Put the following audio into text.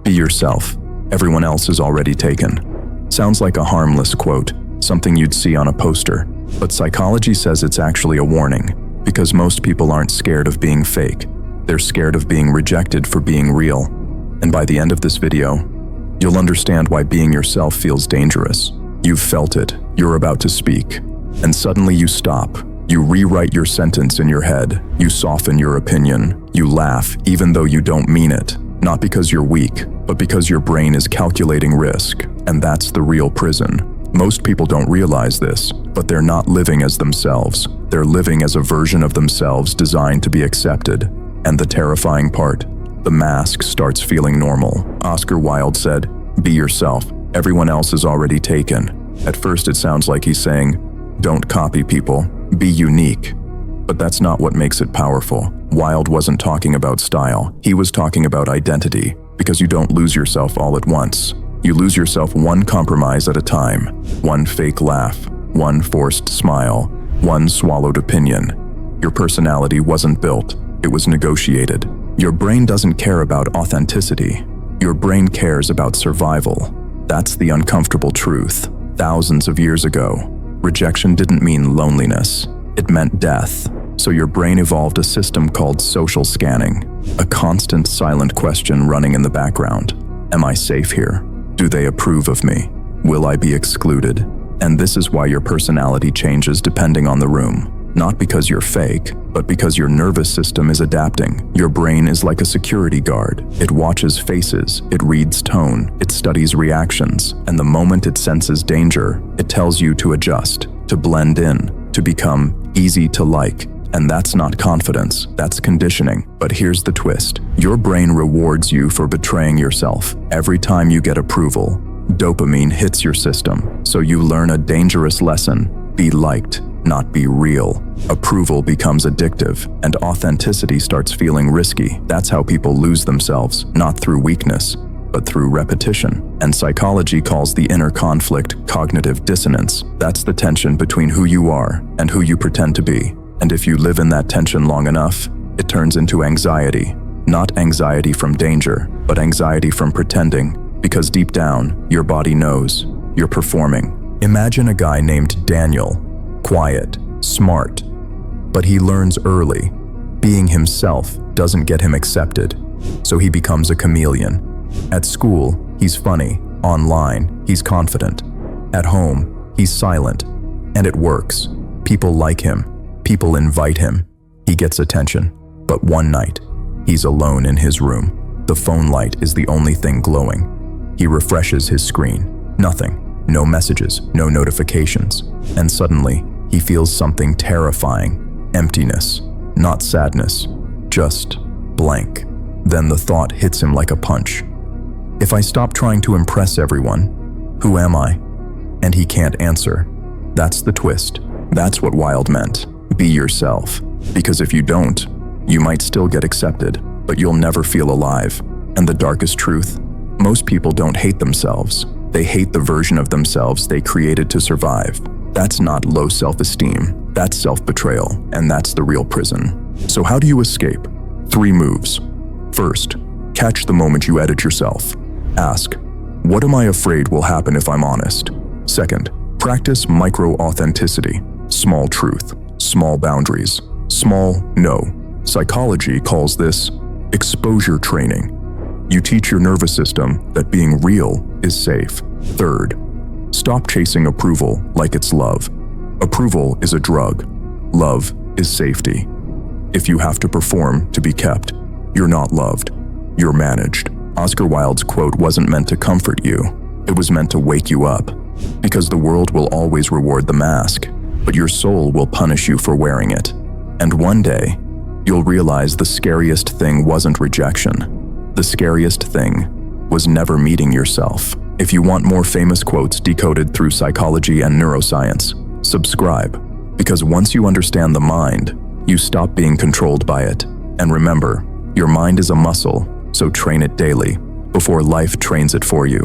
Be yourself. Everyone else is already taken. Sounds like a harmless quote, something you'd see on a poster. But psychology says it's actually a warning, because most people aren't scared of being fake. They're scared of being rejected for being real. And by the end of this video, you'll understand why being yourself feels dangerous. You've felt it, you're about to speak, and suddenly you stop. You rewrite your sentence in your head, you soften your opinion, you laugh even though you don't mean it. Not because you're weak, but because your brain is calculating risk, and that's the real prison. Most people don't realize this, but they're not living as themselves. They're living as a version of themselves designed to be accepted. And the terrifying part, the mask starts feeling normal. Oscar Wilde said, "Be yourself. Everyone else is already taken." At first it sounds like he's saying, don't copy people, be unique. But that's not what makes it powerful. Wilde wasn't talking about style. He was talking about identity, because you don't lose yourself all at once. You lose yourself one compromise at a time, one fake laugh, one forced smile, one swallowed opinion. Your personality wasn't built, it was negotiated. Your brain doesn't care about authenticity. Your brain cares about survival. That's the uncomfortable truth. Thousands of years ago, rejection didn't mean loneliness. It meant death. So your brain evolved a system called social scanning, a constant silent question running in the background. Am I safe here? Do they approve of me? Will I be excluded? And this is why your personality changes depending on the room. Not because you're fake, but because your nervous system is adapting. Your brain is like a security guard. It watches faces, it reads tone, it studies reactions, and the moment it senses danger, it tells you to adjust, to blend in, to become easy to like. And that's not confidence, that's conditioning. But here's the twist. Your brain rewards you for betraying yourself. Every time you get approval, dopamine hits your system. So you learn a dangerous lesson. Be liked, not be real. Approval becomes addictive, and authenticity starts feeling risky. That's how people lose themselves, not through weakness, but through repetition. And psychology calls the inner conflict cognitive dissonance. That's the tension between who you are and who you pretend to be. And if you live in that tension long enough, it turns into anxiety. Not anxiety from danger, but anxiety from pretending. Because deep down, your body knows you're performing. Imagine a guy named Daniel, quiet, smart, but he learns early. Being himself doesn't get him accepted, so he becomes a chameleon. At school, he's funny. Online, he's confident. At home, he's silent. And it works. People like him. People invite him. He gets attention. But one night, he's alone in his room. The phone light is the only thing glowing. He refreshes his screen. Nothing. No messages, no notifications. And suddenly, he feels something terrifying. Emptiness. Not sadness. Just blank. Then the thought hits him like a punch. If I stop trying to impress everyone, who am I? And he can't answer. That's the twist. That's what Wilde meant. Be yourself. Because if you don't, you might still get accepted, but you'll never feel alive. And the darkest truth? Most people don't hate themselves. They hate the version of themselves they created to survive. That's not low self-esteem. That's self-betrayal, and that's the real prison. So how do you escape? 3 moves. First, catch the moment you edit yourself. Ask, what am I afraid will happen if I'm honest? Second, practice micro-authenticity. Small truth, small boundaries, small no. Psychology calls this exposure training. You teach your nervous system that being real is safe. Third, stop chasing approval like it's love. Approval is a drug. Love is safety. If you have to perform to be kept, you're not loved. You're managed. Oscar Wilde's quote wasn't meant to comfort you. It was meant to wake you up. Because the world will always reward the mask, but your soul will punish you for wearing it. And one day, you'll realize the scariest thing wasn't rejection. The scariest thing was never meeting yourself. If you want more famous quotes decoded through psychology and neuroscience, subscribe. Because once you understand the mind, you stop being controlled by it. And remember, your mind is a muscle, so train it daily before life trains it for you.